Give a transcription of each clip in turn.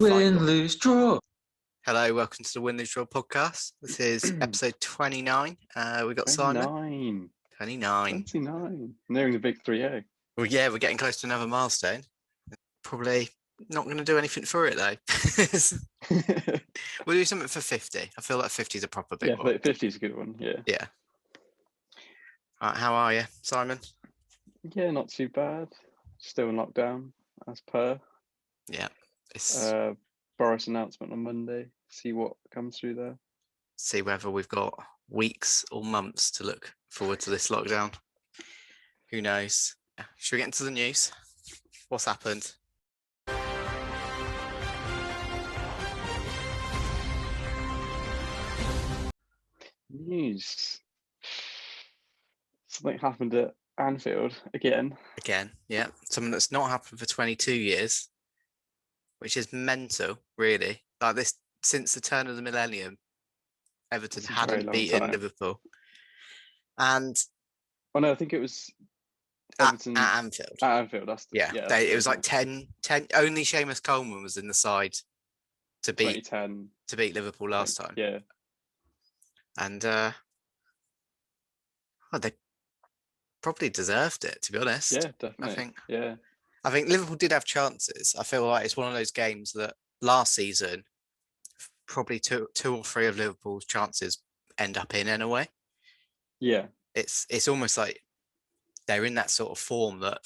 Win, lose, draw. Hello, welcome to the Win, Lose, Draw podcast. This is episode 29. We got Simon. 29. 29. Nearing the big 3-0. Well, yeah, we're getting close to another milestone. Probably not going to do anything for it, though. We'll do something for 50. I feel like 50 is a proper big one. Yeah, 50 is a good one, yeah. Yeah. All right, how are you, Simon? Yeah, not too bad. Still in lockdown, as per. Yeah. Boris announcement on Monday. See what comes through there. See whether we've got weeks or months to look forward to this lockdown. Who knows? Should we get into the news? What's happened? News. Something happened at Anfield again. Again, yeah. Something that's not happened for 22 years, which is mental, really. Like this, since the turn of the millennium, Everton hadn't beaten Liverpool. And no, I think it was Everton at Anfield. At Anfield, it was like 10. Only Seamus Coleman was in the side to beat Liverpool last time. Yeah. And they probably deserved it, to be honest. Yeah, definitely. I think Liverpool did have chances. I feel like it's one of those games that last season, probably two or three of Liverpool's chances end up in anyway. Yeah. It's almost like they're in that sort of form that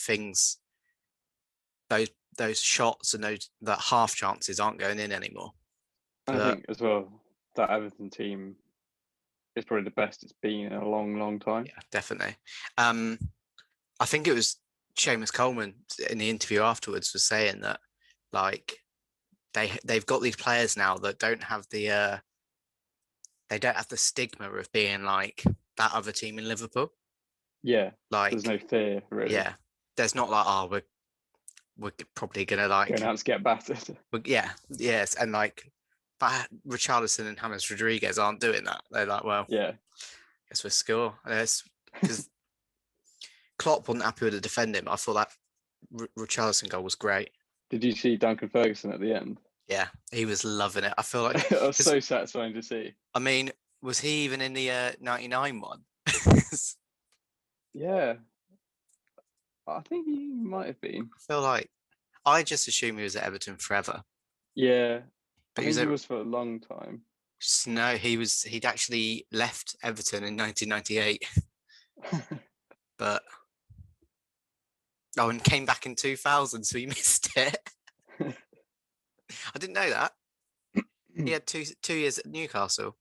those shots and that half chances aren't going in anymore. I think as well that Everton team is probably the best it's been in a long, long time. Yeah, definitely. I think it was Seamus Coleman in the interview afterwards was saying that like they've got these players now that don't have the stigma of being like that other team in Liverpool. Yeah, like there's no fear really. Yeah, there's not like we're probably gonna like going out to get battered. Yes, and like but Richarlison and James Rodriguez aren't doing that. They're like, well, yeah, guess we'll score. Because Klopp wasn't happy with the defending. I thought that Richarlison goal was great. Did you see Duncan Ferguson at the end? Yeah, he was loving it. I feel like it was so satisfying to see. I mean, was he even in the 99 one? Yeah, I think he might have been. I feel like I just assumed he was at Everton forever. Yeah, but he was for a long time. No, he'd actually left Everton in 1998. But and came back in 2000, so he missed it. I didn't know that. He had two years at Newcastle.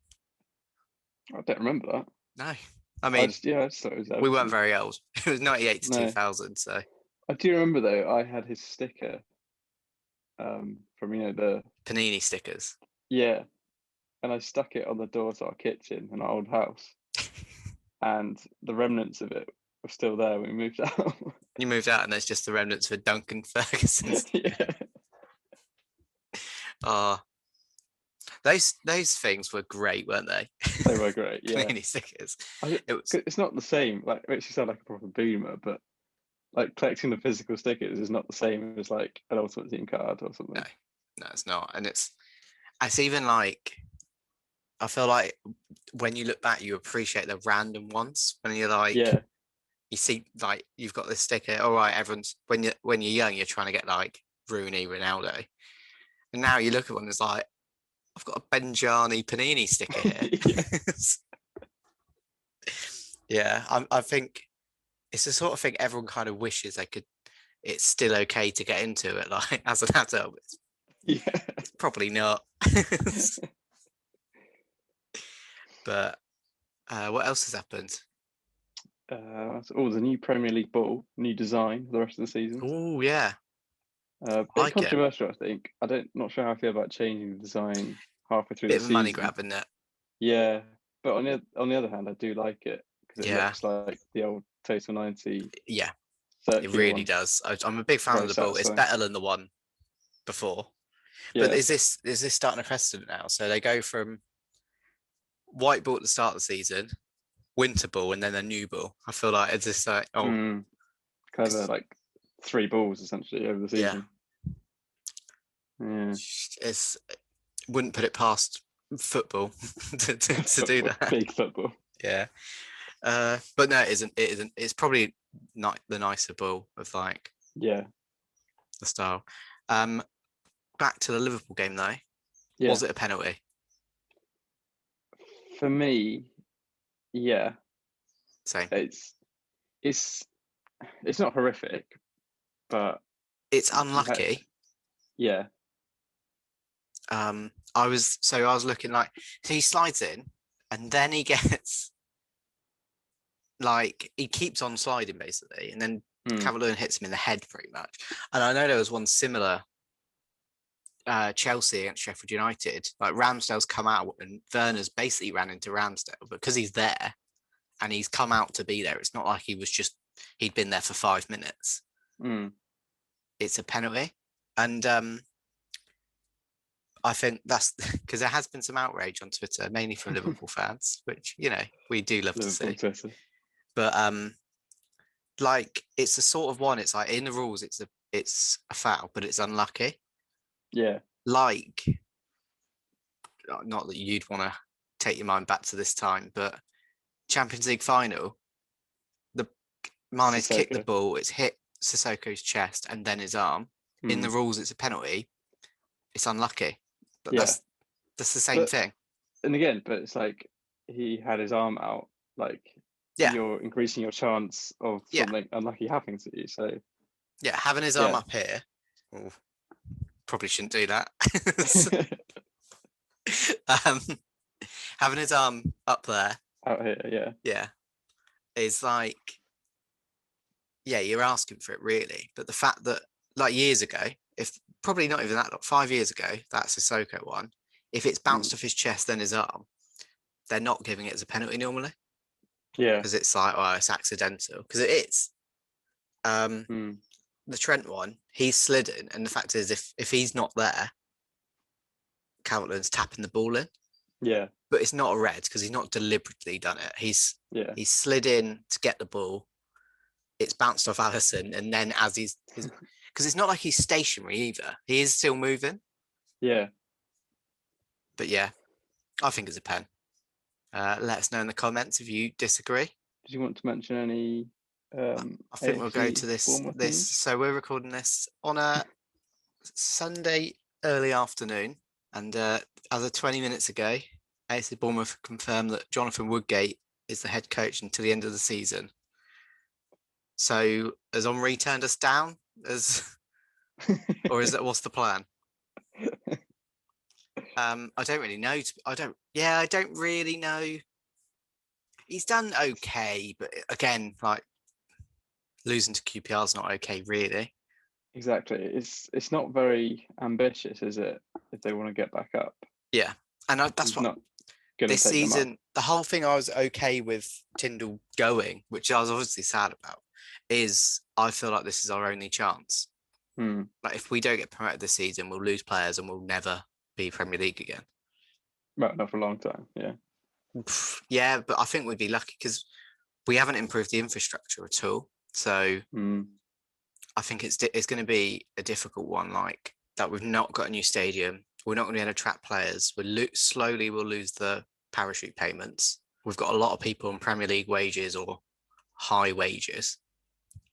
I don't remember that. No, I mean, I just thought it was we weren't very old. It was 98 to 2000. So I do remember though. I had his sticker from the Panini stickers. Yeah, and I stuck it on the door to our kitchen in our old house, and the remnants of it were still there when we moved out. You moved out, and there's just the remnants of Duncan Ferguson. Yeah. Those things were great, weren't they? They were great. Yeah. Panini stickers. It's not the same. Like it makes you sound like a proper boomer, but like collecting the physical stickers is not the same as like an Ultimate Team card or something. No, it's not. And it's even like, I feel like when you look back, you appreciate the random ones when you're like, you see like you've got this sticker. All right, everyone's when you're young, you're trying to get like Rooney, Ronaldo, and now you look at one, it's like, I've got a Benjani Panini sticker here. Yeah, I think it's the sort of thing everyone kind of wishes they could. It's still okay to get into it, like as an adult. It's probably not. But what else has happened? The new Premier League ball, new design for the rest of the season. Oh yeah. Bit controversial, I think. Not sure how I feel about changing the design halfway through the season. Bit of money grabbing it. Yeah, but on the other hand, I do like it because it looks like the old Total 90. Yeah, it really does. I'm a big fan of the ball. It's better than the one before. Yeah. But is this starting a precedent now? So they go from white ball at the start of the season, winter ball, and then a new ball. I feel like it's just like kind of like 3 balls essentially over the season. Yeah. Wouldn't put it past football to do that. Big football. Yeah. But no, it isn't. It isn't. It's probably not the nicer ball of like the style. Back to the Liverpool game though. Yeah. Was it a penalty? For me, yeah. Same. It's not horrific, but it's unlucky. Yeah. I was looking like, so he slides in and then he gets like, he keeps on sliding basically, and then Calvert-Lewin hits him in the head pretty much. And I know there was one similar Chelsea against Sheffield United, like Ramsdale's come out and Werner's basically ran into Ramsdale, but because he's there and he's come out to be there, it's not like he'd been there for 5 minutes. It's a penalty. And I think that's because there has been some outrage on Twitter, mainly from Liverpool fans, which, you know, we do love Liverpool to see. Twitter. But like, it's the sort of one, it's like in the rules, it's a foul, but it's unlucky. Yeah. Like, not that you'd want to take your mind back to this time, but Champions League final, the Mane's kicked the ball, it's hit Sissoko's chest and then his arm. In the rules, it's a penalty. It's unlucky. But that's the same thing. And again, but it's like he had his arm out. Like, you're increasing your chance of something unlucky happening to you. So having his arm up here. Oh, probably shouldn't do that. Having his arm up there. Out here, yeah. Is like, you're asking for it really. But the fact that, like, years ago, probably not even that long, 5 years ago, that Sissoko one, if it's bounced off his chest, then his arm, they're not giving it as a penalty normally. Yeah. Because it's like, it's accidental. Because it is. The Trent one, he's slid in, and the fact is, if he's not there, Calvert-Lewin's tapping the ball in. Yeah. But it's not a red because he's not deliberately done it. He's slid in to get the ball. It's bounced off Alisson, and then as because it's not like he's stationary either. He is still moving. Yeah. But yeah, I think it's a pen. Let us know in the comments if you disagree. Did you want to mention any? I think we'll go to this. So we're recording this on a Sunday early afternoon, and as of 20 minutes ago, AFC Bournemouth confirmed that Jonathan Woodgate is the head coach until the end of the season. So has Henry turned us down? Or is that what's the plan? I don't really know. I don't really know. He's done okay, but again, like, losing to QPR is not okay, really. Exactly. It's not very ambitious, is it? If they want to get back up. Yeah, and that's what this season. The whole thing I was okay with Tyndall going, which I was obviously sad about, is I feel like this is our only chance. Like, if we don't get promoted this season, we'll lose players and we'll never be Premier League again. Right, not for a long time. Yeah. Yeah, but I think we'd be lucky because we haven't improved the infrastructure at all. So I think it's going to be a difficult one. Like, that we've not got a new stadium. We're not going to be able to attract players. Slowly we'll lose the parachute payments. We've got a lot of people on Premier League wages or high wages.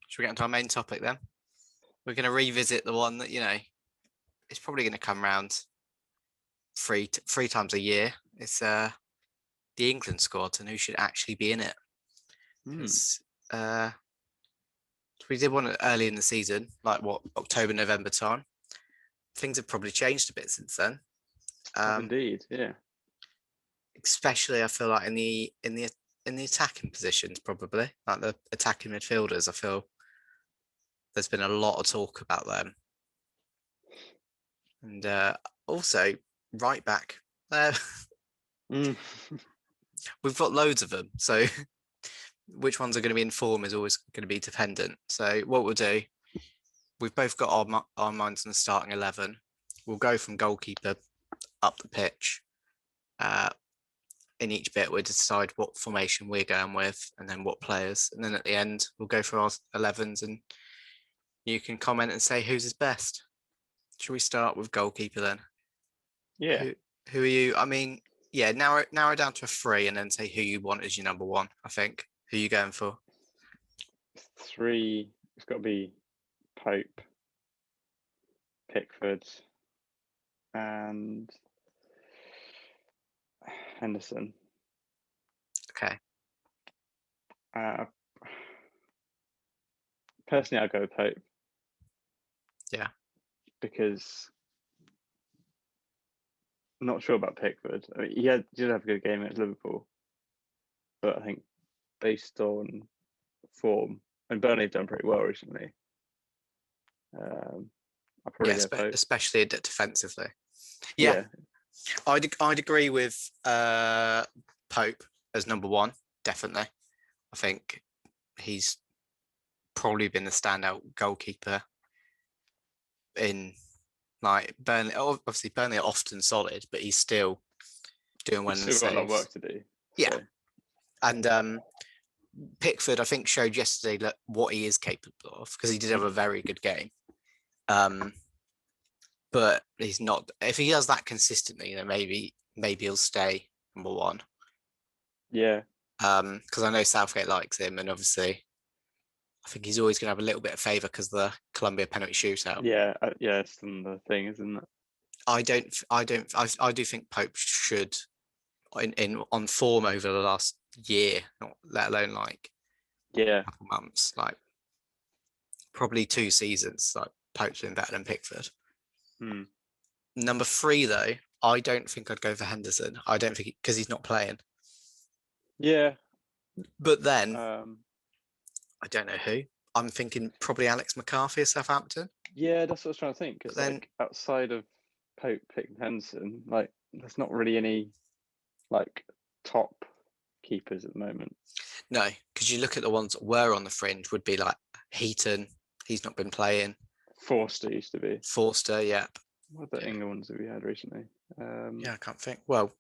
Should we get into our main topic then? We're going to revisit the one that, you know, it's probably going to come around three times a year. It's the England squad and who should actually be in it. We did one early in the season, like October, November time. Things have probably changed a bit since then. Indeed, yeah. Especially, I feel like in the attacking positions, probably like the attacking midfielders. I feel there's been a lot of talk about them, and also right back. We've got loads of them, so which ones are going to be in form is always going to be dependent. So what we'll do, we've both got our minds on the starting 11. We'll go from goalkeeper up the pitch. In each bit, we'll decide what formation we're going with and then what players. And then at the end, we'll go through our 11s and you can comment and say who's his best. Shall we start with goalkeeper then? Yeah. Who are you? I mean, yeah, narrow down to a 3 and then say who you want as your number 1, I think. Who are you going for? 3, it's got to be Pope, Pickford, and Henderson. Okay. Personally, I'll go with Pope. Yeah. Because I'm not sure about Pickford. I mean, he did have a good game against Liverpool, but I think based on form, and Burnley have done pretty well recently. I'll probably go Pope. Especially defensively. Yeah. I'd agree with Pope as number 1, definitely. I think he's probably been the standout goalkeeper in like Burnley. Obviously, Burnley are often solid, but he's still doing well in the saves. Still got a lot of work to do. Yeah, so. And Pickford, I think, showed yesterday what he is capable of because he did have a very good game. But he's not. If he does that consistently, then maybe he'll stay number 1. Yeah. Because I know Southgate likes him, and obviously, I think he's always going to have a little bit of favour because of the Colombia penalty shootout. Yeah, it's the thing, isn't it? I do think Pope should, on form over the last year, not let alone like a couple months, like probably 2 seasons, like Pope's been better than Pickford. Number 3 though, I don't think I'd go for Henderson. I don't think because he's not playing. Yeah. But then I don't know who. I'm thinking probably Alex McCarthy of Southampton. Yeah, that's what I was trying to think. Because like outside of Pope, Pick, and Henderson, like there's not really any like top keepers at the moment. No, because you look at the ones that were on the fringe would be like Heaton. He's not been playing. Forster used to be. Forster, yeah. What are the England ones that we had recently? I can't think. Well,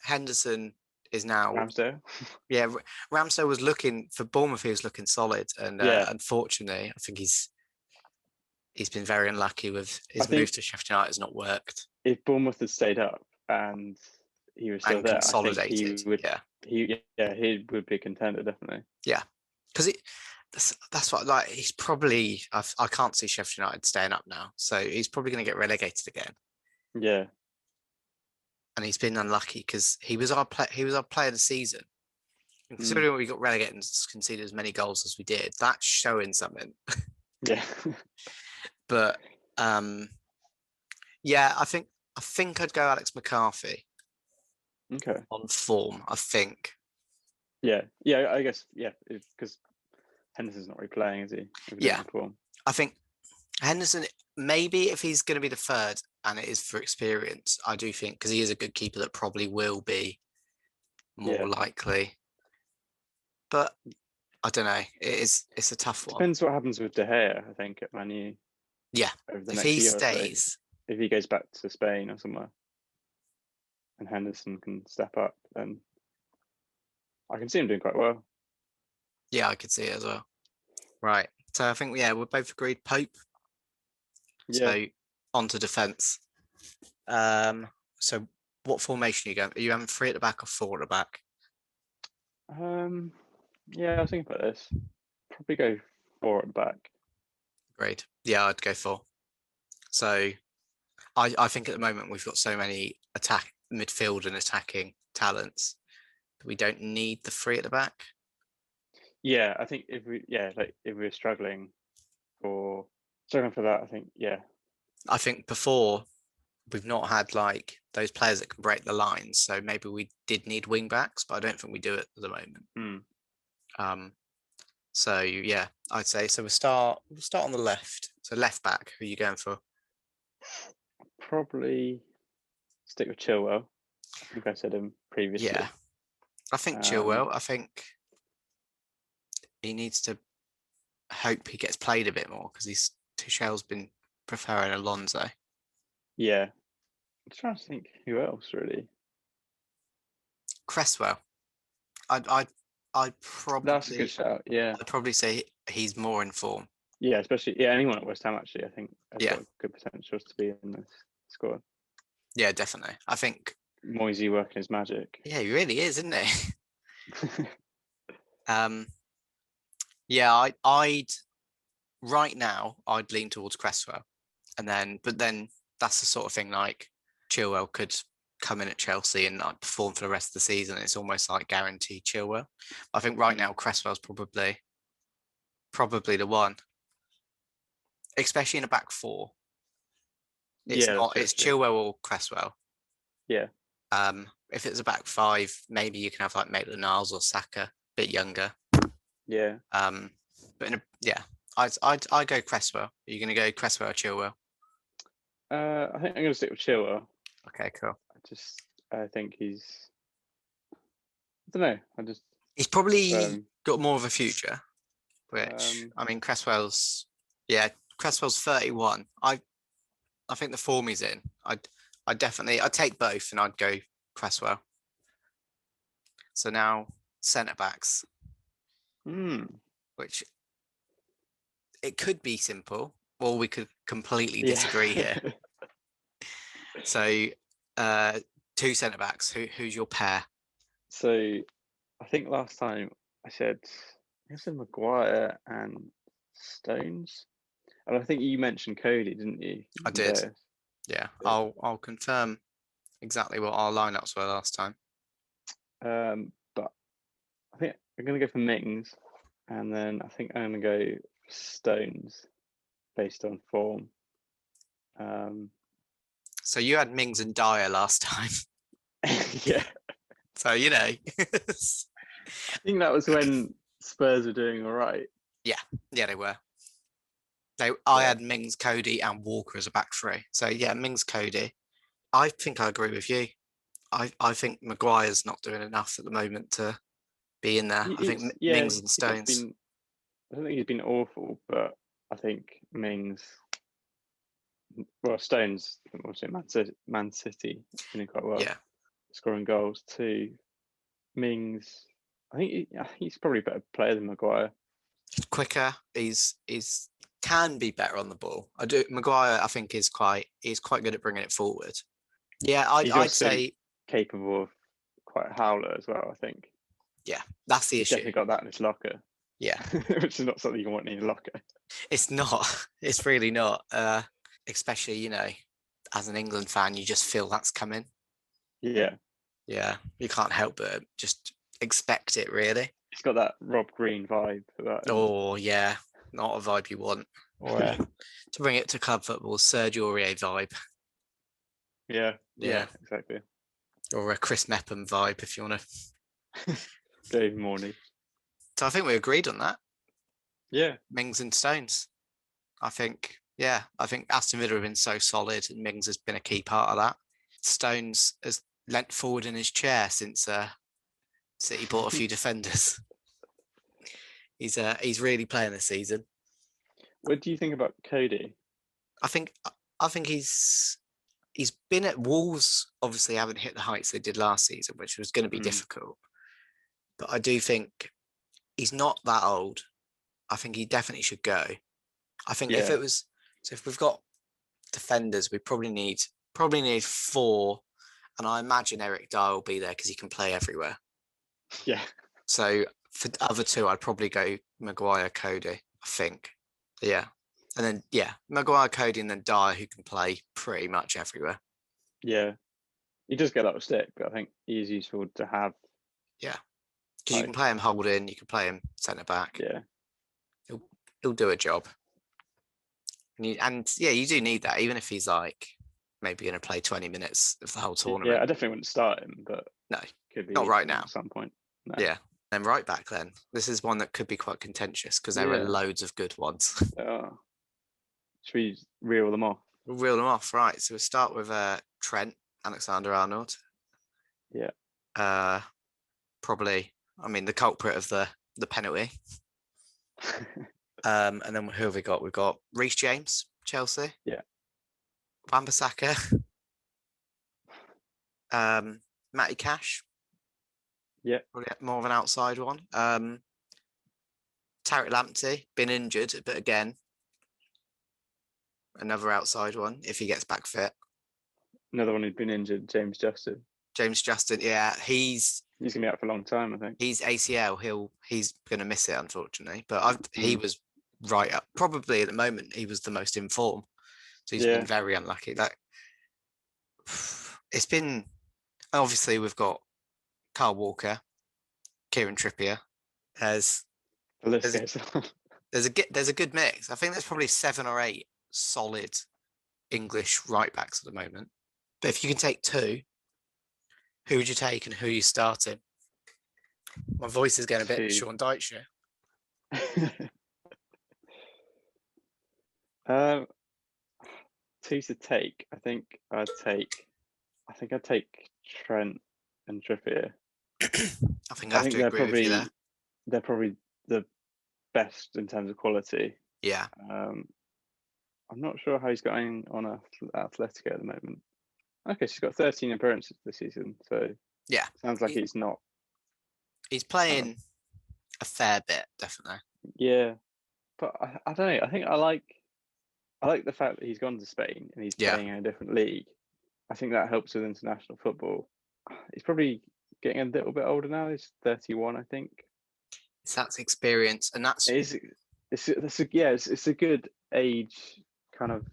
Henderson is now Ramsdale. Yeah, Ramsdale was looking for Bournemouth. He was looking solid, and unfortunately, I think he's been very unlucky with his move to Sheffield United. Has not worked. If Bournemouth had stayed up and he was still there, consolidated, I think he would. He would be a contender definitely. Yeah, because that's what like he's probably. I can't see Sheffield United staying up now, so he's probably going to get relegated again. Yeah. And he's been unlucky because he was our player of the season. And considering we got relegated and conceded as many goals as we did, that's showing something. Yeah. But I think I'd go Alex McCarthy. Okay. On form, I think. Yeah, I guess because Henderson's not really playing, is he? Yeah. I think Henderson, maybe if he's going to be the 3rd and it is for experience, I do think because he is a good keeper that probably will be more likely. But I don't know. It's a tough one. Depends what happens with De Gea, I think, at Man U. Yeah. If he stays, if he goes back to Spain or somewhere, and Henderson can step up, then I can see him doing quite well. Yeah, I could see it as well. Right. So I think we're both agreed. Pope. Yeah. So on to defence. So what formation are you going? Are you having 3 at the back or 4 at the back? Yeah, I was thinking about this. Probably go 4 at the back. Great. Yeah, I'd go 4. So I think at the moment we've got so many midfield and attacking talents that we don't need the 3 at the back. Yeah, I think if we're struggling for that, I think I think before we've not had like those players that can break the lines, so maybe we did need wing backs, but I don't think we do it at the moment. So yeah, I'd say so. We'll start on the left. So left back, who are you going for? Probably stick with Chilwell. I think I said him previously. Yeah, I think Chilwell. I think he needs to hope he gets played a bit more because Tuchel's been preferring Alonso. Yeah, I'm trying to think who else really. Cresswell. I'd probably. That's a good shout. Yeah, I'd probably say he's more in form. Yeah, especially anyone at West Ham actually. I think has got good potential to be in this squad. Yeah, definitely. I think Moisey working his magic. Yeah, he really is, isn't he? Yeah, I'd right now I'd lean towards Cresswell, but then that's the sort of thing like Chilwell could come in at Chelsea and like perform for the rest of the season. It's almost like guaranteed Chilwell. I think right now Cresswell's probably the one, especially in a back four. It's not. It's Chilwell or Cresswell. Yeah. If it's a back five, maybe you can have like Maitland-Niles or Saka, a bit younger. Yeah. But I'd go Cresswell. Are you going to go Cresswell or Chilwell? I think I'm going to stick with Chilwell. Okay, cool. I think he's. I don't know. He's probably got more of a future. Which I mean, Cresswell's 31. I think the form he's in. I'd take both, and I'd go Cresswell. So now centre backs, which it could be simple, or we could completely disagree here. So, two centre backs. Who's your pair? So, I think last time I said Maguire and Stones, and I think you mentioned Cody, didn't you? I did. Yeah, I'll confirm exactly what our lineups were last time. But I think I'm going to go for Mings, and then I think I'm going to go for Stones based on form. So you had Mings and Dyer last time. Yeah. So, you know. I think that was when Spurs were doing all right. Yeah, they were. I had Mings, Cody, and Walker as a back three. So, yeah, Mings, Cody. I think I agree with you. I think Maguire's not doing enough at the moment to be in there. I think Mings and Stones. I don't think he's been awful, but I think Mings. Well, Stones, obviously Man City, doing quite well. Yeah, scoring goals too. Mings, I think he's probably a better player than Maguire. Quicker. He's can be better on the ball. Maguire, I think, is quite good at bringing it forward. Yeah, I'd say capable of quite a howler as well. I think. Yeah, that's the issue. Definitely got that in his locker. Yeah, which is not something you want in your locker. It's not. It's really not. Especially, as an England fan, you just feel that's coming. Yeah. Yeah, you can't help but just expect it, really. It's got that Rob Green vibe. Oh, yeah. Not a vibe you want. Or to bring it to club football, Serge Aurier vibe. Yeah, exactly. Or a Chris Mepham vibe, if you want to. Dave Morney. So I think we agreed on that. Yeah. Mings and Stones. I think Aston Villa have been so solid, and Mings has been a key part of that. Stones has leant forward in his chair since City bought a few defenders. He's really playing this season. What do you think about Cody? I think he's been at Wolves. Obviously, haven't hit the heights they did last season, which was going to be difficult. But I do think he's not that old. I think he definitely should go. I think if we've got defenders, we probably need 4, and I imagine Eric Dyer will be there because he can play everywhere. Yeah. So for the other two, I'd probably go Maguire, Cody. I think, yeah, and then Maguire, Cody, and then Dyer, who can play pretty much everywhere. Yeah, he does get a lot of stick, but I think he's useful to have. Yeah, because you can play him holding, you can play him centre back. Yeah, he'll do a job. And you do need that, even if he's like maybe going to play 20 minutes of the whole tournament. Yeah, I definitely wouldn't start him, but no, could be not right now. At some point. No. Yeah, and right back then. This is one that could be quite contentious because there are loads of good ones. Should we reel them off? We'll reel them off, right? So we'll start with Trent Alexander-Arnold. Yeah. Probably. I mean, the culprit of the penalty. And then who have we got? We've got Reece James, Chelsea. Yeah. Wan-Bissaka. Matty Cash. Yeah. Probably more of an outside one. Tariq Lamptey, been injured, but again, another outside one if he gets back fit. Another one who's been injured, James Justin. James Justin, yeah, he's gonna be out for a long time, I think. He's ACL. He's gonna miss it, unfortunately. But he was right up. Probably at the moment, he was the most in form. So he's been very unlucky. It's been obviously we've got Kyle Walker, Kieran Trippier. There's a good mix. I think there's probably 7 or 8 solid English right backs at the moment. But if you can take 2, who would you take and who are you starting? My voice is getting a bit Sean Dyche here. 2 to take. I think I'd take Trent and Trippier. I think they're probably the best in terms of quality. Yeah. I'm not sure how he's going on Atletico at the moment. Okay, she's got 13 appearances this season, so yeah, sounds like he's not. He's playing a fair bit, definitely. Yeah, but I don't know. I think I like the fact that he's gone to Spain and he's playing in a different league. I think that helps with international football. He's probably getting a little bit older now. He's 31, I think. That's experience, and it's a good age kind of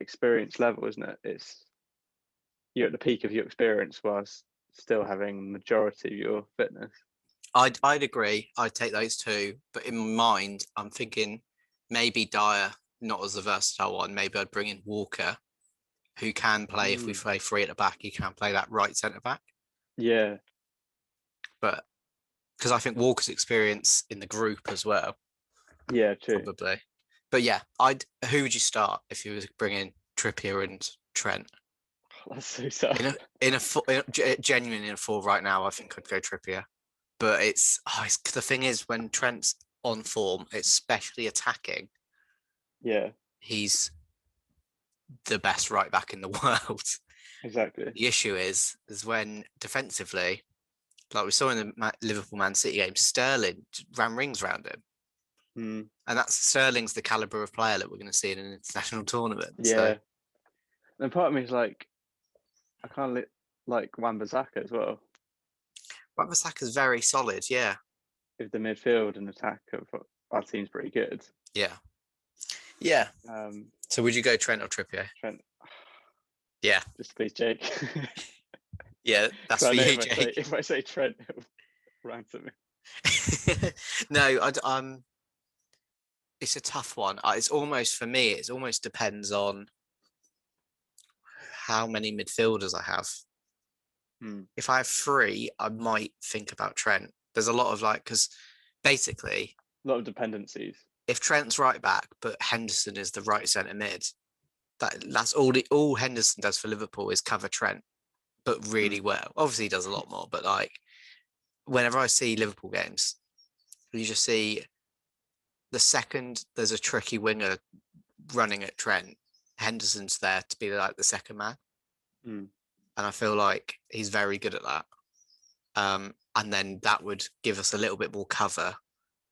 experience level, isn't it? You're at the peak of your experience whilst still having majority of your fitness. I'd agree. I'd take those 2, but in my mind, I'm thinking maybe Dyer, not as a versatile one. Maybe I'd bring in Walker, who can play if we play 3 at the back. He can play that right centre back. Yeah, but because I think Walker's experience in the group as well. Yeah, true. Probably. But yeah, who would you start if you were bringing Trippier and Trent? That's so sad. Genuinely in a 4 right now, I think I'd go Trippier. But the thing is, when Trent's on form, especially attacking, he's the best right back in the world. Exactly. The issue is when defensively, like we saw in the Liverpool Man City game, Sterling ran rings around him. And Sterling's the caliber of player that we're going to see in an international tournament. Yeah. So. And part of me is like, I kind of like Wan-Bissaka as well. Wan-Bissaka's very solid, yeah. If the midfield and attack of our team's pretty good. Yeah. Yeah. So would you go Trent or Trippier? Trent. Yeah. Just please, Jake. Yeah, that's for you, Jake. If I say Trent, it'll ransom me. No, it's a tough one. It's almost, for me, it almost depends on how many midfielders I have. If I have 3, I might think about Trent. There's a lot of because basically... A lot of dependencies. If Trent's right back, but Henderson is the right centre mid, that's all Henderson does for Liverpool is cover Trent, but really well. Obviously, he does a lot more, but whenever I see Liverpool games, you just see the second there's a tricky winger running at Trent, Henderson's there to be the second man. And I feel like he's very good at that. And then that would give us a little bit more cover,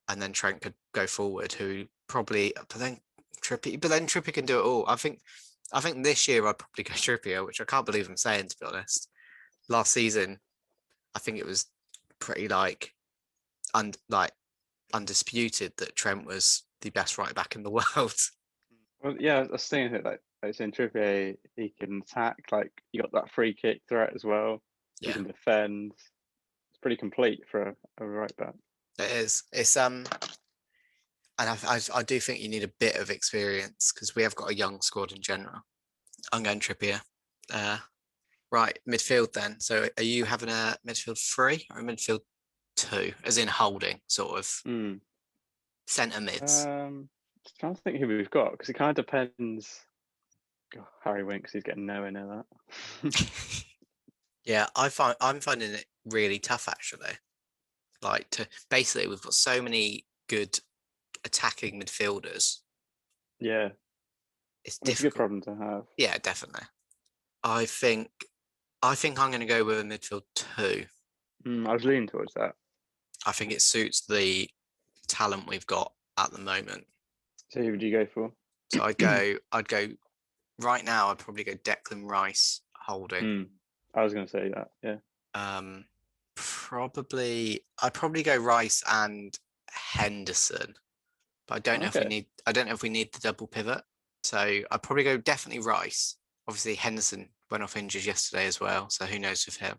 and then Trent could go forward, who probably, but then Trippier can do it all. I think this year I'd probably go Trippier, which I can't believe I'm saying, to be honest. Last season, I think it was pretty undisputed that Trent was the best right back in the world. Well, yeah, I was saying that in Trippier, he can attack. You got that free kick threat as well. Yeah. He can defend. It's pretty complete for a right back. It is. It's and I do think you need a bit of experience because we have got a young squad in general. I'm going Trippier. Right, midfield then. So are you having a midfield 3 or a midfield 2, as in holding, sort of centre mids? Just trying to think who we've got, because it kind of depends. Harry Winks, he's getting nowhere near that. Yeah, I'm finding it really tough, actually. Basically, we've got so many good attacking midfielders. Yeah, it's difficult. A good problem to have. Yeah, definitely. I think I'm going to go with a midfield 2. I was leaning towards that. I think it suits the talent we've got at the moment. So who would you go for? So I'd go right now. I'd probably go Declan Rice, Holding. I was going to say that. Yeah. I'd probably go Rice and Henderson, but I don't know if we need. I don't know if we need the double pivot. So I'd probably go definitely Rice. Obviously Henderson went off injured yesterday as well, so who knows with him.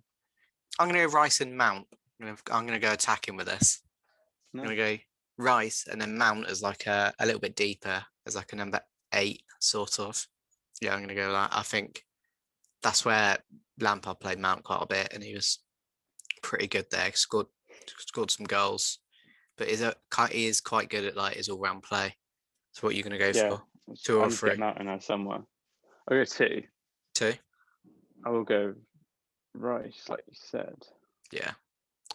I'm going to go Rice and Mount. I'm going to go attacking with this. I'm going to go Rice and then Mount as like a little bit deeper as like a number 8 sort of. Yeah, I'm going to go with that. I think that's where Lampard played Mount quite a bit, and he was pretty good there. Scored some goals, but he is quite good at like his all round play. So what are you going to go for? 2 or 3? Mount in there somewhere. I'll go 2. 2. I will go Rice, like you said. Yeah.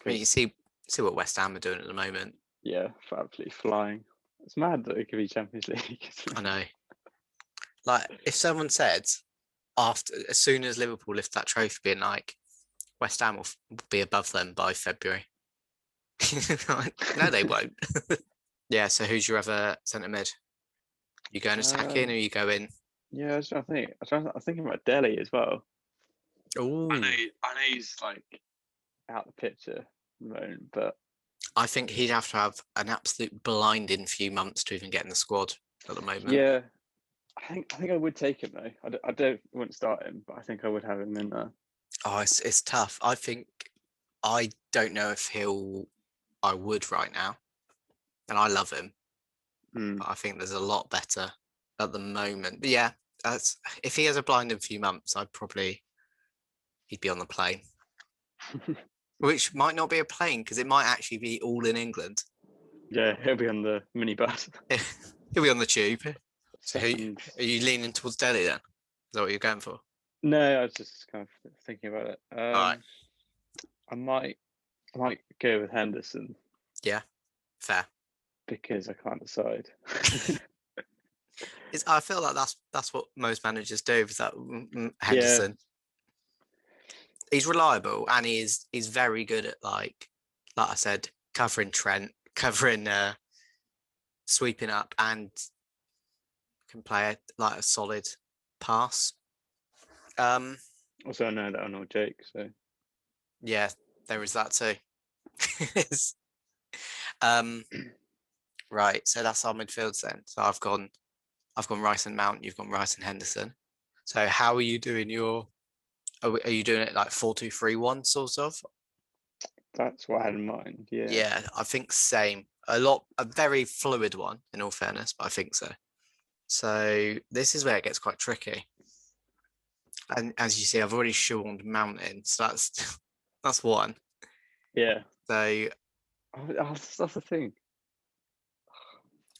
I mean, you see what West Ham are doing at the moment. Yeah, absolutely flying. It's mad that it could be Champions League. I know. Like, if someone said as soon as Liverpool lift that trophy, being like, West Ham will be above them by February. No, they won't. Yeah. So who's your other centre mid? You going attacking or you going? Yeah, I was trying to think. I was thinking about Delhi as well. Oh, I know he's like out the picture at the moment, but I think he'd have to have an absolute blinding few months to even get in the squad at the moment. Yeah, I think I would take him though. I wouldn't start him, but I think I would have him in there. Oh, it's tough. I don't know if I would right now, and I love him. But I think there's a lot better at the moment. But yeah, if he has a blinding few months, he'd be on the plane. Which might not be a plane because it might actually be all in England. Yeah, he'll be on the minibus. He'll be on the tube. So are you leaning towards Delhi then? Is that what you're going for? No, I was just kind of thinking about it. All right. I might go with Henderson. Yeah, fair. Because I can't decide. I feel like that's what most managers do. Is that Henderson? Yeah. He's reliable and he's very good at like I said, covering Trent, sweeping up, and can play a solid pass. Also, I know that I know Jake, so yeah, there is that too. Right, so that's our midfields then. So I've gone Rice and Mount. You've gone Rice and Henderson. So how are you doing your? Are you doing it like 4-2-3-1 sort of? That's what I had in mind. Yeah. Yeah, I think same. A very fluid one, in all fairness, but I think so. So this is where it gets quite tricky. And as you see, I've already shoehorned Mount in, so that's one. Yeah. So that's the thing.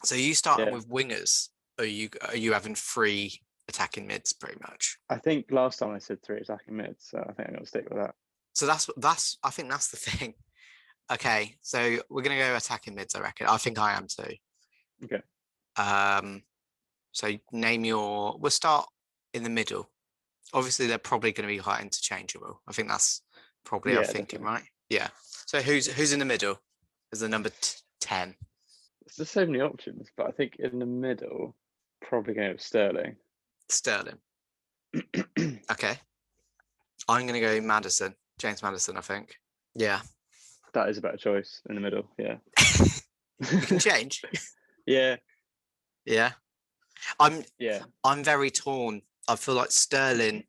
So you starting with wingers, or are you having 3 attacking mids pretty much? I think last time I said 3 attacking mids, so I think I'm gonna stick with that. So I think that's the thing. Okay, so we're gonna go attacking mids, I reckon. I think I am too. Okay. So we'll start in the middle. Obviously they're probably gonna be quite interchangeable. I think that's probably our thinking, right? Yeah. So who's in the middle as the number 10? There's so many options, but I think in the middle, probably going with Sterling. Okay. I'm going to go Maddison. James Maddison, I think. Yeah. That is a better choice in the middle, yeah. You can change. Yeah. Yeah. I'm very torn. I feel like Sterling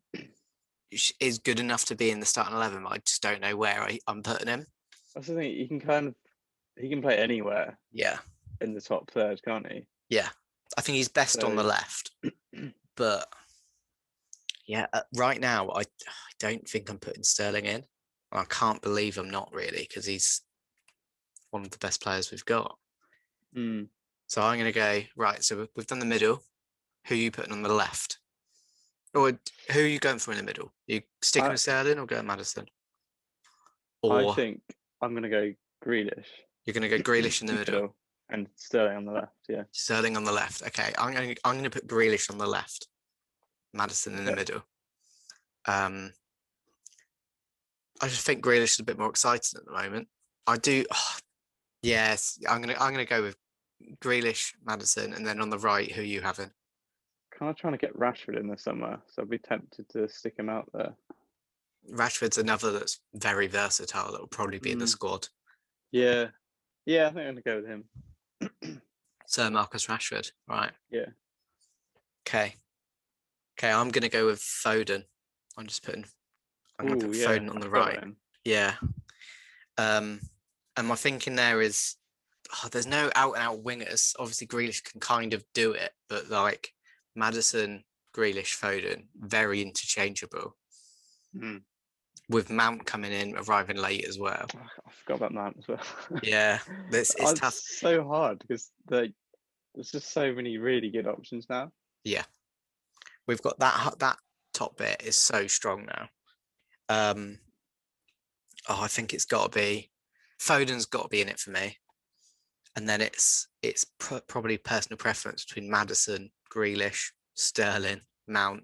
is good enough to be in the starting 11, but I just don't know where I'm putting him. That's the thing. He can play anywhere. Yeah. In the top third, can't he? Yeah. I think he's best on the left. But yeah, right now, I don't think I'm putting Sterling in. I can't believe I'm not really, because he's one of the best players we've got. So I'm going to go, right, so we've done the middle. Who are you putting on the left? Or who are you going for in the middle? Are you sticking with Sterling or going Maddison? Or I think I'm going to go Grealish. You're going to go Grealish in the middle? And Sterling on the left, yeah. Sterling on the left. Okay, I'm going to put Grealish on the left. Maddison in the middle. I just think Grealish is a bit more exciting at the moment. I do. Yes, I'm gonna go with Grealish, Maddison, and then on the right, who are you having? kind of trying to get Rashford in the summer, so I'd be tempted to stick him out there. Rashford's another that's very versatile. That will probably be in the squad. Yeah, I think I'm gonna go with him. Sir Marcus Rashford, right? Yeah. Okay, I'm gonna go with Foden. I'm gonna put Foden on the right. Yeah. And my thinking there is, there's no out and out wingers. Obviously, Grealish can kind of do it, but like Maddison, Grealish, Foden, very interchangeable. With Mount coming in, arriving late as well. I forgot about Mount as well. Yeah, it's tough. So hard because there's just so many really good options now. Yeah, we've got that top bit is so strong now. I think it's got to be Foden's got to be in it for me, and then it's probably personal preference between Maddison, Grealish, Sterling, Mount,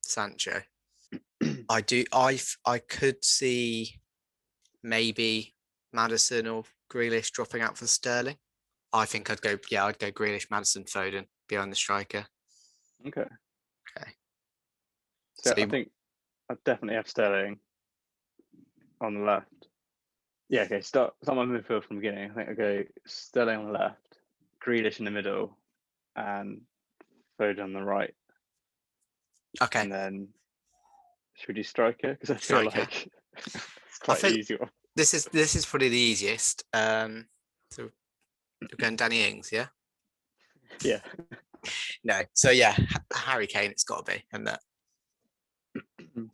Sancho. I could see maybe Maddison or Grealish dropping out for Sterling. I think I'd go Grealish, Maddison, Foden behind the striker. Okay. So I think I'd definitely have Sterling on the left. Yeah, okay. Start my midfield from the beginning. I think I'd go Sterling on the left, Grealish in the middle, and Foden on the right. Okay. And then should we do striker? Because I feel like it's quite easy. This is probably the easiest. So we're going Danny Ings, yeah? Yeah. No. So yeah, Harry Kane, it's got to be, and that.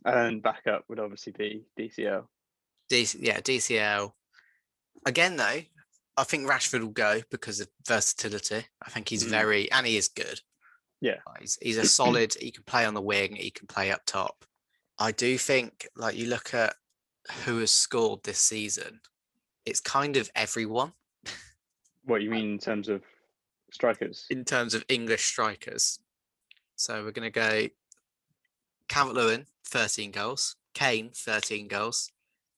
And backup would obviously be DCL. DCL. Again, though, I think Rashford will go because of versatility. I think he's and he is good. Yeah. He's a solid, he can play on the wing, he can play up top. I do think, like, you look at who has scored this season, it's kind of everyone. What you mean in terms of strikers? In terms of English strikers. So we're going to go Calvert-Lewin, 13 goals. Kane, 13 goals.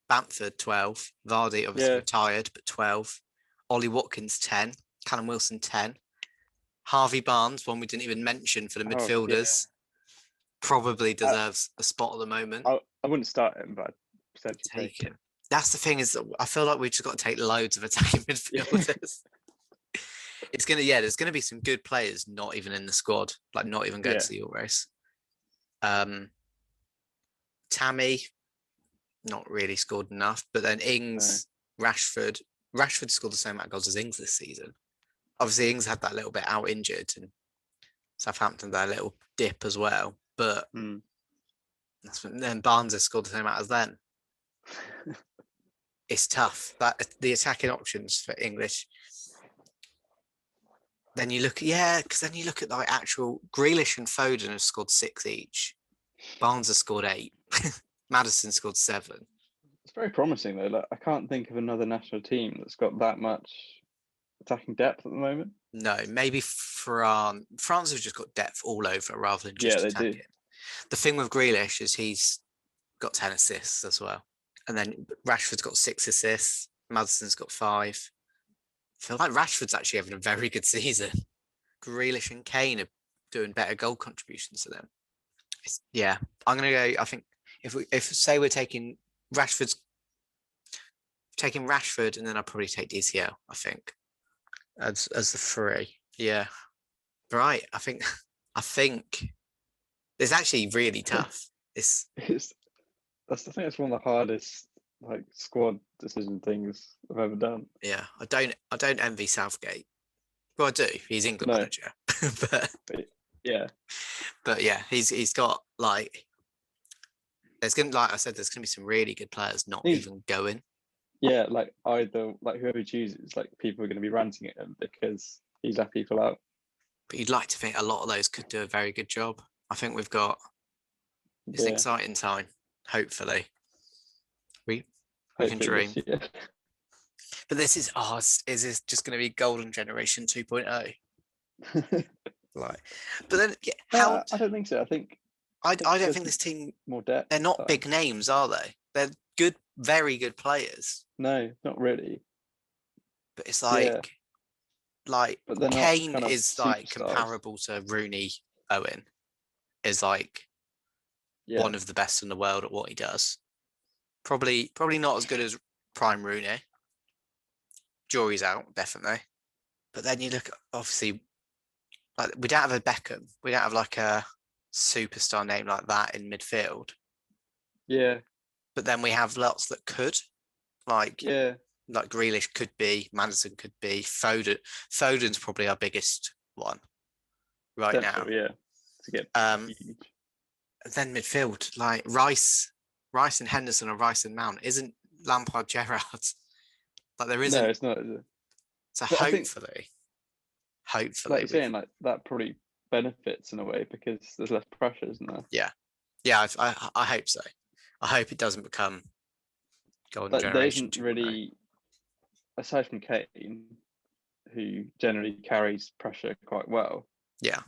Bamford, 12. Vardy, obviously retired, but 12. Ollie Watkins, 10. Callum Wilson, 10. Harvey Barnes, one we didn't even mention for the midfielders, probably deserves a spot at the moment. I wouldn't start him, but I'd take him. That's the thing, is that I feel like we've just got to take loads of attacking midfielders. There's gonna be some good players not even in the squad, like not even going to the Euros. Tammy, not really scored enough, but then Ings, Rashford scored the same amount of goals as Ings this season. Obviously, Ings had that little bit out injured, and Southampton had a little dip as well. But then Barnes has scored the same amount as them. It's tough. That the attacking options for English. Then you look, at like actual Grealish and Foden have scored 6 each. Barnes has scored 8. Maddison scored 7. It's very promising though. Like, I can't think of another national team that's got that much attacking depth at the moment. No, maybe France. France have just got depth all over rather than just attacking. Do. The thing with Grealish is he's got 10 assists as well. And then Rashford's got 6 assists. Maddison's got 5. I feel like Rashford's actually having a very good season. Grealish and Kane are doing better goal contributions to them. I'm going to go, I think, if say we're taking Rashford, and then I'll probably take DCL, I think, as the 3. Yeah. Right. I think it's actually really tough. I think it's one of the hardest like squad decision things I've ever done. Yeah, I don't envy Southgate. Well, I do. He's England manager, but he's got like there's gonna there's gonna be some really good players not even going. Yeah, like either like whoever he chooses, like people are going to be ranting at him because he's left people out. But you'd like to think a lot of those could do a very good job. I think we've got it's an exciting time. Hopefully, we can dream. But this is this just going to be Golden Generation 2.0? But then I don't think so. I don't think this team more depth. They're not big names, are they? They're good, very good players. No, not really. But it's like Kane is like comparable to Rooney, Owen. is like one of the best in the world at what he does. Probably not as good as prime Rooney. Jury's out, definitely. But then you look at, obviously, like we don't have a Beckham. We don't have like a superstar name like that in midfield. Yeah. But then we have lots that could, like Grealish could be, Maddison could be, Foden. Foden's probably our biggest one right now. Yeah. To get huge. Then midfield, like Rice and Henderson, or Rice and Mount. Isn't Lampard Gerrard? Like there isn't. No, it's not. So hopefully, like you're saying, like that probably benefits in a way because there's less pressure, isn't there? Yeah. I hope so. I hope it doesn't become golden generation. There isn't really, aside from Kane, who generally carries pressure quite well. Yeah.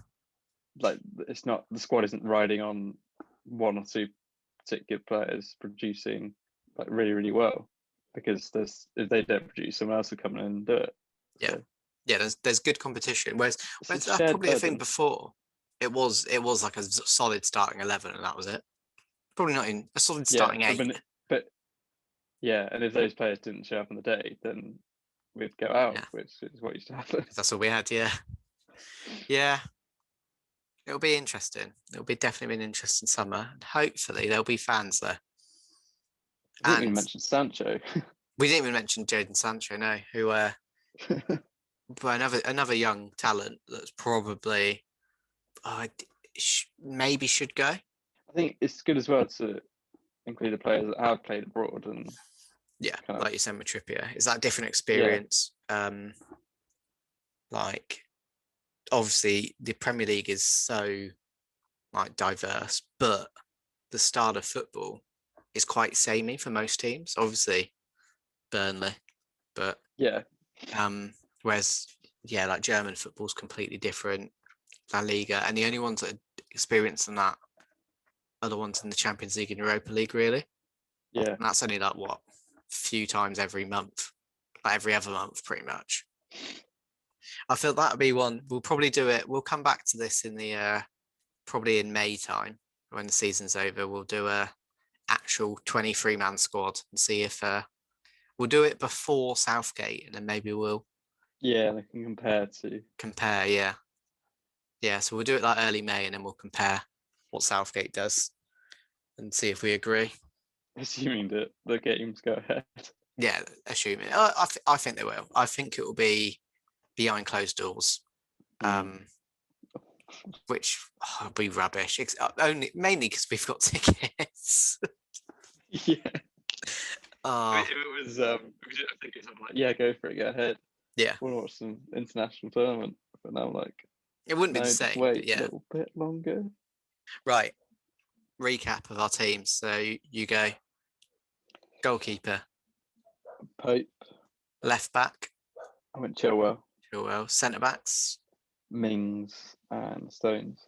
Like it's not, the squad isn't riding on one or two particular players producing like really, really well, because if they don't produce, someone else will come in and do it. Yeah. So, yeah, there's good competition. Whereas that's probably a thing before. It was like a solid starting 11 and that was it. Probably not in a solid starting 8. But and if those players didn't show up on the day, then we'd go out, which is what used to happen. That's all we had, yeah. It'll be interesting. It'll be definitely an interesting summer. And hopefully there'll be fans there. I didn't even mention Sancho. We didn't even mention Jaden Sanchez, no, who another young talent that's probably maybe should go. I think it's good as well to include the players that have played abroad and like you said with Trippier. Is that a different experience? Like obviously the Premier League is so like diverse, but the style of football is quite samey for most teams. Obviously Burnley, but whereas like German football is completely different, La Liga, and the only ones that are experiencing that are the ones in the Champions League and Europa League, really. Yeah, and that's only like what, few times every month, like every other month, pretty much. I feel that'll be one. We'll probably do it. We'll come back to this in the probably in May time when the season's over. We'll do a actual 23-man squad and see if we'll do it before Southgate, and then maybe we'll they can compare. Yeah. So we'll do it like early May, and then we'll compare what Southgate does and see if we agree. Assuming that the games go ahead. Yeah, assuming. I think they will. I think it will be behind closed doors, which will be rubbish. Mainly because we've got tickets. Yeah. If it was, I think it's like, go for it, go ahead. Yeah. We'll watch some international tournament, but now it wouldn't be the same. Wait a little bit longer. Right. Recap of our teams. So you go. Goalkeeper. Pope. Left back. I went Chilwell. Centre backs. Mings and Stones.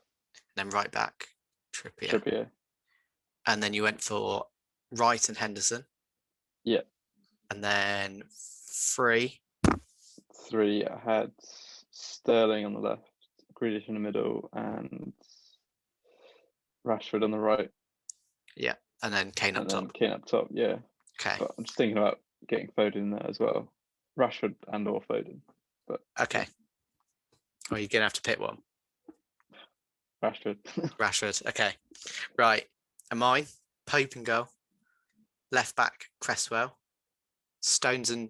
And then right back. Trippier. And then you went for Wright and Henderson. Yeah. And then three. I had Sterling on the left, Grealish in the middle, and Rashford on the right. Yeah. And then Kane up top. Yeah. Okay. But I'm just thinking about getting Foden in there as well. Rashford and or Foden. But okay. Well, you're gonna have to pick one. Rashford. Okay. Right. And mine, Pope and goal. Left back, Cresswell. Stones and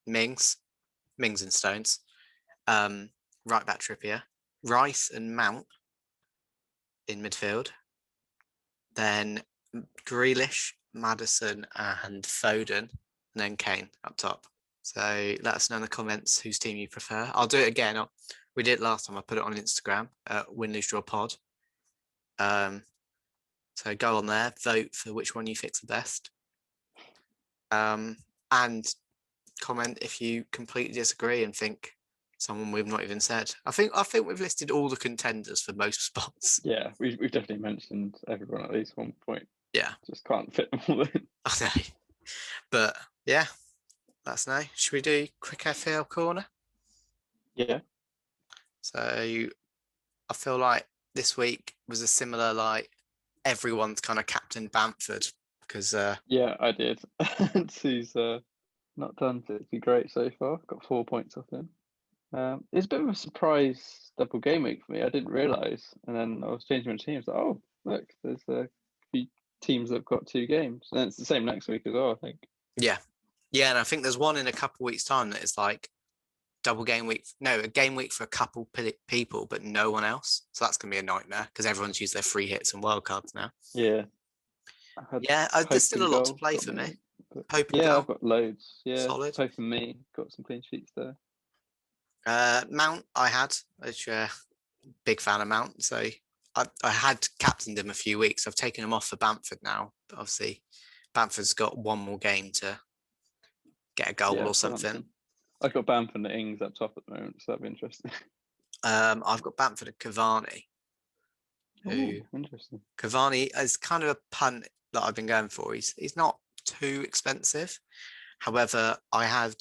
Mings. Mings and Stones. Right back, Trippier. Rice and Mount in midfield. Then Grealish, Maddison and Foden. And then Kane up top. So let us know in the comments whose team you prefer. I'll do it again. We did it last time. I put it on Instagram, Win, Lose, Draw Pod. So go on there, vote for which one you think's the best. And comment if you completely disagree and think someone we've not even said. I think we've listed all the contenders for most spots. Yeah, we've definitely mentioned everyone at least one point. Yeah. Just can't fit them all in. I know. But yeah, let us know. Should we do quick FPL corner? Yeah. So I feel like this week was a similar, like, everyone's kind of captain Bamford because yeah, I did. And he's not done particularly great so far. Got 4 points off him. It's a bit of a surprise double game week for me. I didn't realise, and then I was changing my teams. Like, oh, look, there's a few teams that've got 2 games, and it's the same next week as well, I think. Yeah, and I think there's one in a couple of weeks' time that is like double game week. No, a game week for a couple people, but no one else. So that's gonna be a nightmare because everyone's used their free hits and wildcards now. Yeah. There's still a lot to play for me. Pope and I've got loads. Yeah, solid. Pope and me got some clean sheets there. Mount I had, which big fan of Mount. So I had captained him a few weeks. I've taken him off for Bamford now. But obviously, Bamford's got one more game to get a goal or something. I've got Bamford and Ings up top at the moment, so that'd be interesting. I've got Bamford and Cavani. Ooh, interesting. Cavani is kind of a punt that I've been going for. He's not too expensive. However, I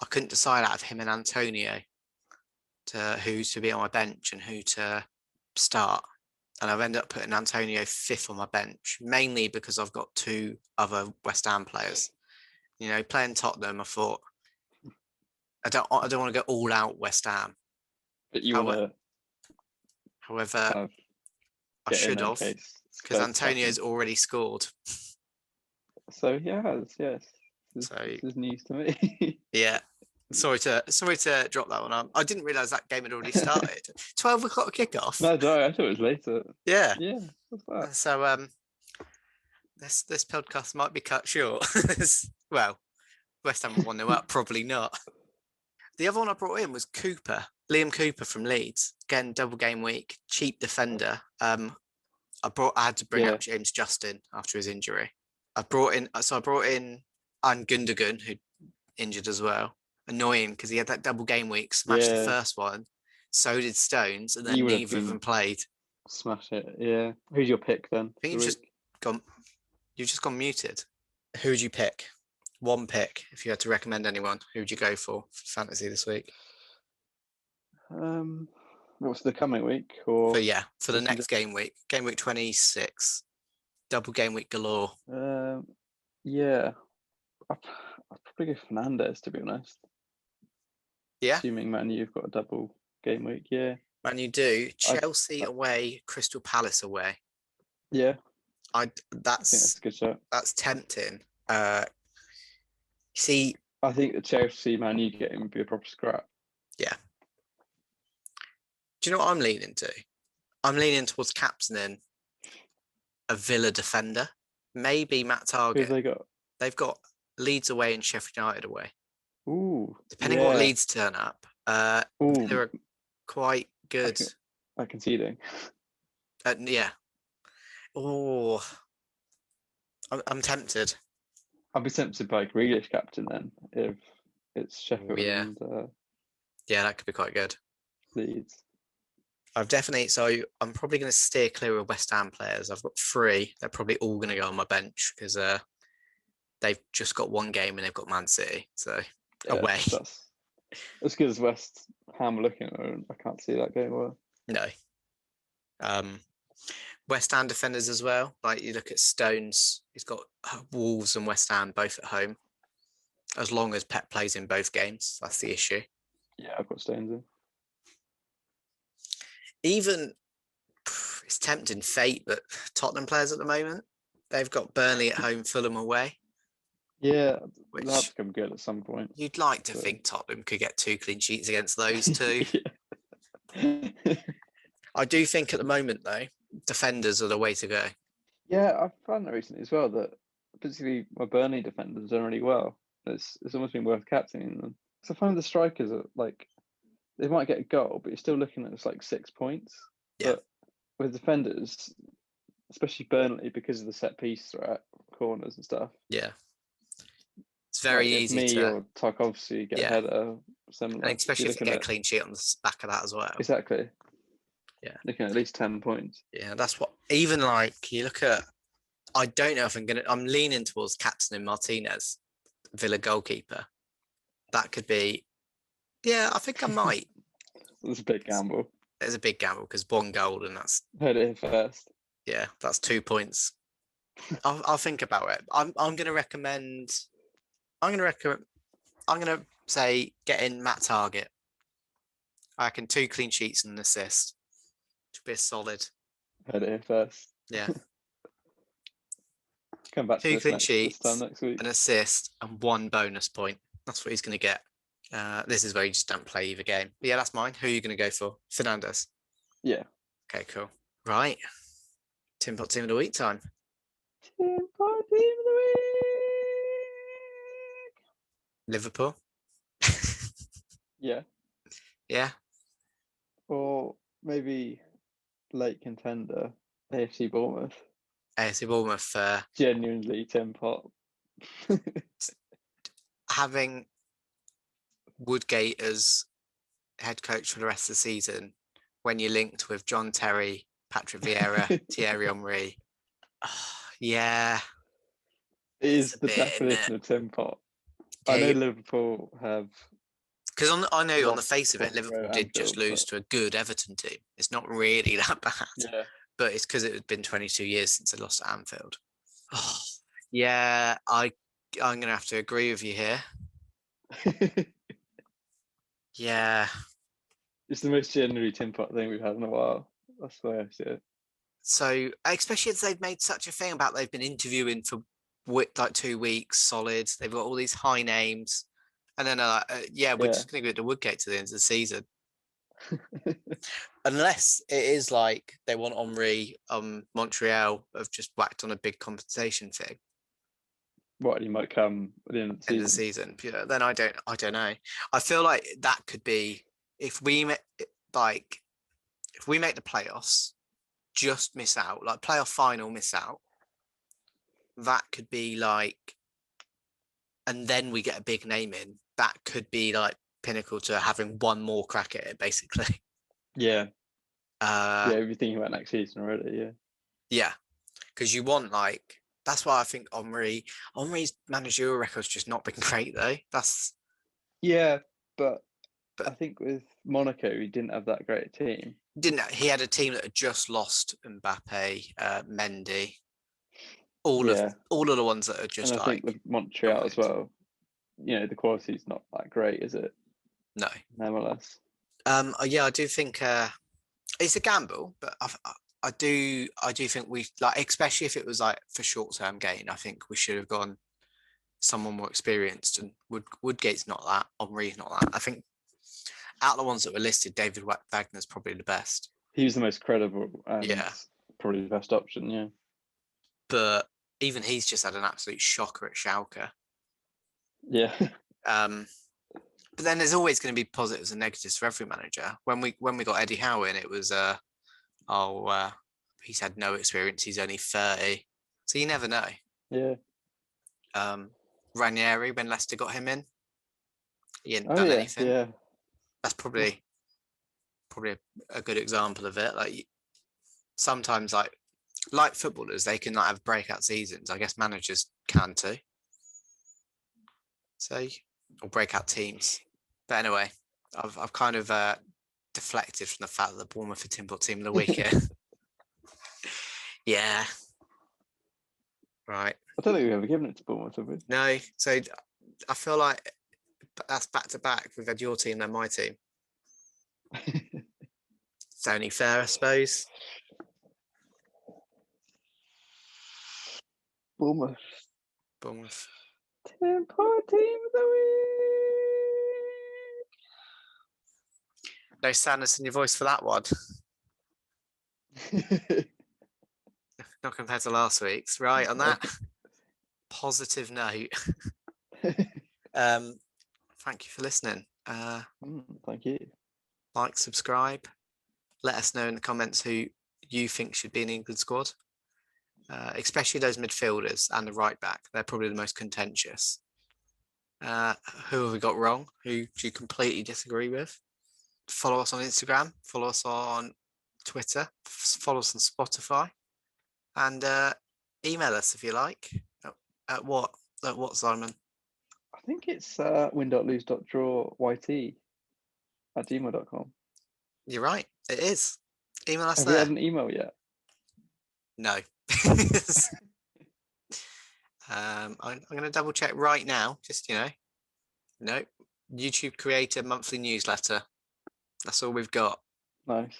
couldn't decide out of him and Antonio to who to be on my bench and who to start. And I've ended up putting Antonio 5th on my bench, mainly because I've got 2 other West Ham players. You know, playing Tottenham, I thought I don't want to go all out West Ham. But you want to. However, I should have, because Antonio's already scored. So he has, yes. This is news to me. Yeah. Sorry to drop that one on. I didn't realise that game had already started. 12 o'clock kickoff. No, I thought it was later. Yeah. Yeah. What's that? So this podcast might be cut short. Well, West Ham 1-0 up, probably not. The other one I brought in was Liam Cooper from Leeds. Again, double game week, cheap defender. I had to bring out James Justin after his injury. I brought in Gundogan, who injured as well. Annoying because he had that double game week, smashed the first one. So did Stones, and then neither of them played. Smash it, yeah. Who's your pick then? I think you've just gone muted. Who would you pick? One pick, if you had to recommend anyone, who would you go for fantasy this week? What's the coming week? Or for the next game week 26, double game week galore. Yeah, I'd probably go Fernandes, to be honest. Yeah, assuming Man U've got a double game week. Yeah, Man U do. Chelsea away, Crystal Palace away. Yeah, I think that's a good shot. That's tempting. See, I think the Chelsea Man U game would be a proper scrap. Yeah. Do you know what I'm leaning to? I'm leaning towards captaining a Villa defender. Maybe Matt Target. Who have they got? They've got Leeds away and Sheffield United away. Ooh. Depending what Leeds turn up, they're quite good. At conceding. Yeah. Oh, I'm tempted. I'd be tempted by Grealish captain then, if it's Sheffield and that could be quite good. Leeds. I'm probably going to steer clear of West Ham players. I've got 3. They're probably all going to go on my bench because they've just got one game and they've got Man City. So away. That's as good as West Ham are looking at it. I can't see that going well. No. West Ham defenders as well. Like you look at Stones, he's got Wolves and West Ham both at home. As long as Pep plays in both games, that's the issue. Yeah, I've got Stones in. Even it's tempting fate, but Tottenham players at the moment, they've got Burnley at home, Fulham away. Yeah, that's become good at some point. You'd like to think Tottenham could get 2 clean sheets against those 2. I do think at the moment, though, defenders are the way to go. Yeah, I've found that recently as well, that particularly my Burnley defenders have done really well. It's almost been worth captaining them. So I find the strikers are like, they might get a goal, but you're still looking at like 6 points. Yeah. But with defenders, especially Burnley, because of the set piece threat, corners and stuff. Yeah. It's very easy to... or Tarkovsky get a header. Similar. And especially if you get a clean sheet on the back of that as well. Exactly. Yeah. Looking at least 10 points. Yeah, that's what, even like you look at, I don't know if I'm leaning towards captaining Martinez, Villa goalkeeper. That could be, I think I might. It's a big gamble. It's a big gamble because 1 goal and that's Heard it here first. Yeah, that's 2 points. I'll think about it. I'm gonna recommend. I'm gonna say getting Matt Target. I reckon 2 clean sheets and an assist. Should be a solid. Heard it here first. Yeah. Come back to 2 this clean this time sheets, next week. an assist, and 1 bonus point. That's what he's gonna get. This is where you just don't play either game. But yeah, that's mine. Who are you gonna go for? Fernandez. Yeah. Okay, cool. Right. Tin Pot Team of the Week time. Tin Pot Team of the Week. Liverpool. Yeah. Yeah. Or maybe late contender, AFC Bournemouth. AFC Bournemouth. Genuinely Tin Pot. Having Woodgate as head coach for the rest of the season, when you're linked with John Terry, Patrick Vieira, Thierry Henry, yeah, it is the definition of Tin Pot. I know Liverpool have, because I know on the face of it, Liverpool did just lose to a good Everton team. It's not really that bad, but it's because it had been 22 years since they lost at Anfield. Oh, yeah, I'm gonna have to agree with you here. Yeah, it's the most genuinely Tin Pot thing we've had in a while. That's the way I see it. So, especially as they've made such a thing about they've been interviewing for like 2 weeks solid. They've got all these high names, and then we're just going to go to Woodgate to the end of the season, unless it is like they want Henry, Montreal have just whacked on a big compensation thing. What, he might come at the end of the season. Then I don't know. I feel like that could be if we make the playoffs, just miss out, like playoff final miss out. That could be like, and then we get a big name in. That could be like pinnacle to having one more crack at it, basically. Yeah. You're thinking about next season already. Yeah, because you want that's why I think Henry's managerial record's just not been great though. But I think with Monaco, he didn't have that great a team. He had a team that had just lost Mbappe, Mendy, all of the ones that are just. And I think with Montreal as well, the quality's not that great, is it? No. Nevertheless. I do think it's a gamble, but I do think we especially if it was like for short-term gain. I think we should have gone someone more experienced, and Woodgate's not that. Henry's not that. I think out of the ones that were listed, David Wagner's probably the best. He was the most credible and probably the best option, yeah. But even he's just had an absolute shocker at Schalke. Yeah. But then there's always going to be positives and negatives for every manager. When we got Eddie Howe in, it was he's had no experience. He's only 30, so you never know. Yeah. Ranieri, when Leicester got him in, he hadn't done anything. Yeah. That's probably a good example of it. Like sometimes, like footballers, they can have breakout seasons. I guess managers can too. So, or breakout teams. But anyway, I've kind of deflected from the fact that the Bournemouth are Tin Pot Team of the Week here. Yeah. Right. I don't think we've ever given it to Bournemouth, have we? No. So I feel like that's back to back. We've had your team, then my team. It's only fair, I suppose. Bournemouth. Tin Pot Team of the Week. No sadness in your voice for that one. Not compared to last week's. Right, on that positive note. Thank you for listening. Thank you. Like, subscribe. Let us know in the comments who you think should be in the England squad. Especially those midfielders and the right back. They're probably the most contentious. Who have we got wrong? Who do you completely disagree with? Follow us on Instagram. Follow us on Twitter. Follow us on Spotify. And email us if you like. At what, Simon? I think it's win.lose.drawyt@gmail.com. You're right. It is. Email us Have there. we had an email yet? No. I'm going to double check right now. Just, no. YouTube creator monthly newsletter. That's all we've got. Nice.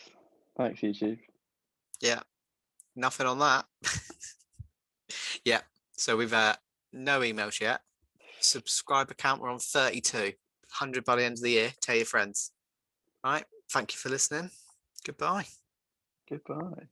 Thanks, YouTube. Yeah. Nothing on that. Yeah. So we've no emails yet. Subscriber count, we're on 32. 100 by the end of the year. Tell your friends. All right. Thank you for listening. Goodbye. Goodbye.